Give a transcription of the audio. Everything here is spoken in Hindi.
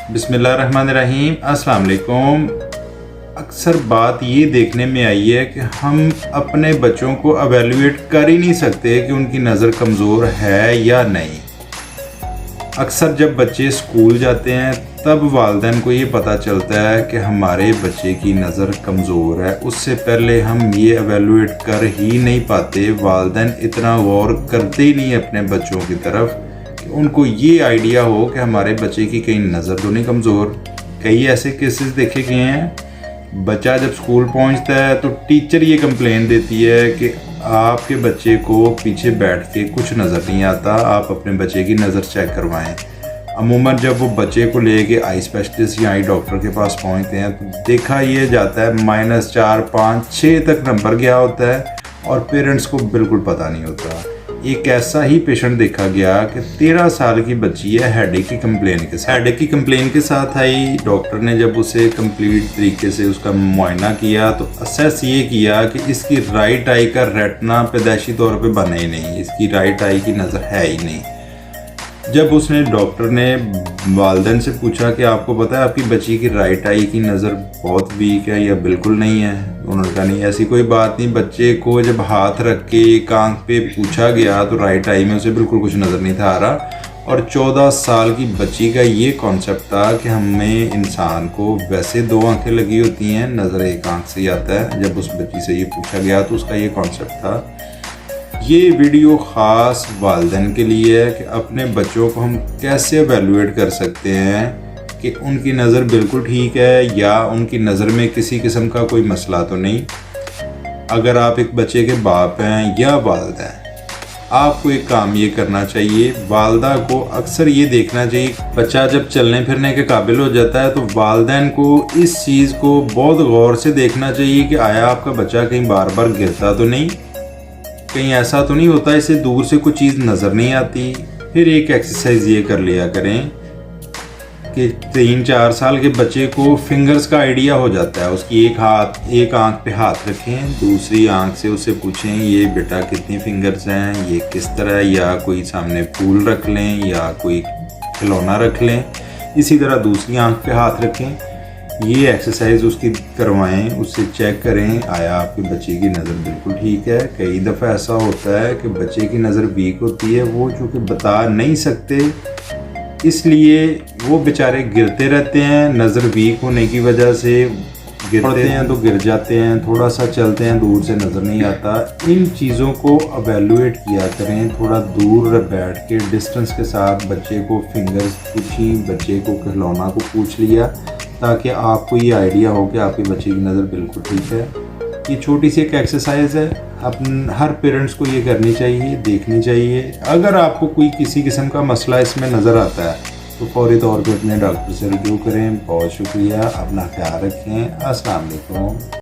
बिस्मिल्लाहिर्रहमानिर्रहीम। अस्सलाम वालेकुम। अक्सर बात ये देखने में आई है कि हम अपने बच्चों को एवेलुएट कर ही नहीं सकते कि उनकी नज़र कमज़ोर है या नहीं। अक्सर जब बच्चे स्कूल जाते हैं तब वालिदैन को ये पता चलता है कि हमारे बच्चे की नज़र कमज़ोर है। उससे पहले हम ये एवेलुएट कर ही नहीं पाते। वालिदैन इतना गौर करते ही नहीं अपने बच्चों की तरफ कि उनको ये आइडिया हो कि हमारे बच्चे की कहीं नज़र तो नहीं कमज़ोर। कई ऐसे केसेस देखे गए हैं, बच्चा जब स्कूल पहुंचता है तो टीचर ये कंप्लेन देती है कि आपके बच्चे को पीछे बैठ के कुछ नज़र नहीं आता, आप अपने बच्चे की नज़र चेक करवाएं। अमूमन जब वो बच्चे को लेके आई स्पेशलिस्ट या आई डॉक्टर के पास पहुंचते हैं तो देखा ये जाता है -4, 5, 6 तक नंबर गया होता है और पेरेंट्स को बिल्कुल पता नहीं होता। एक ऐसा ही पेशेंट देखा गया कि 13 साल की बच्ची है, हेडेक की कंप्लेन के साथ आई। डॉक्टर ने जब उसे कंप्लीट तरीके से उसका मुआयना किया तो असेस ये किया कि इसकी राइट आई का रेटिना पैदाइशी तौर पे बना ही नहीं, इसकी राइट आई की नज़र है ही नहीं। जब उसने डॉक्टर ने वालिदैन से पूछा कि आपको पता है आपकी बच्ची की राइट आई की नज़र बहुत वीक है या बिल्कुल नहीं है, उन्होंने कहा नहीं ऐसी कोई बात नहीं। बच्चे को जब हाथ रख के एक आंख पे पूछा गया तो राइट आई में उसे बिल्कुल कुछ नज़र नहीं था आ रहा। और 14 साल की बच्ची का ये कॉन्सेप्ट था कि हमें इंसान को वैसे 2 आंखें लगी होती हैं, नज़र एक आंख से ही आता है। जब उस बच्ची से ये पूछा गया तो उसका ये कॉन्सेप्ट था। ये वीडियो ख़ास वालिदैन के लिए है कि अपने बच्चों को हम कैसे एवेलुएट कर सकते हैं कि उनकी नज़र बिल्कुल ठीक है या उनकी नज़र में किसी किस्म का कोई मसला तो नहीं। अगर आप एक बच्चे के बाप हैं या वालिद हैं, आपको एक काम ये करना चाहिए, वालिदा को अक्सर ये देखना चाहिए बच्चा जब चलने फिरने के काबिल हो जाता है तो वालिदैन को इस चीज़ को बहुत गौर से देखना चाहिए कि आया आपका बच्चा कहीं बार बार गिरता तो नहीं, कहीं ऐसा तो नहीं होता इसे दूर से कोई चीज़ नज़र नहीं आती। फिर एक एक्सरसाइज ये कर लिया करें कि 3-4 साल के बच्चे को फिंगर्स का आइडिया हो जाता है। उसकी एक आंख पे हाथ रखें, दूसरी आंख से उससे पूछें ये बेटा कितनी फिंगर्स हैं, ये किस तरह, या कोई सामने फूल रख लें या कोई खिलौना रख लें। इसी तरह दूसरी आंख पे हाथ रखें। ये एक्सरसाइज उसकी करवाएं, उससे चेक करें आया आपके बच्चे की नज़र बिल्कुल ठीक है। कई दफ़ा ऐसा होता है कि बच्चे की नज़र वीक होती है, वो चूँकि बता नहीं सकते इसलिए वो बेचारे गिरते रहते हैं। नज़र वीक होने की वजह से गिरते हैं तो गिर जाते हैं, थोड़ा सा चलते हैं दूर से नज़र नहीं आता। इन चीज़ों को एवेलुएट किया करें, थोड़ा दूर बैठ के डिस्टेंस के साथ बच्चे को फिंगर्स पूछी, बच्चे को खिलौना को पूछ लिया ताकि आपको ये आइडिया हो कि आपके बच्चे की नज़र बिल्कुल ठीक है। ये छोटी सी एक एक्सरसाइज है, हर पेरेंट्स को ये करनी चाहिए, देखनी चाहिए। अगर आपको कोई किसी किस्म का मसला इसमें नज़र आता है तो फौरी तौर पे अपने डॉक्टर से रुजू करें। बहुत शुक्रिया, अपना ख्याल रखें। अस्सलाम वालेकुम।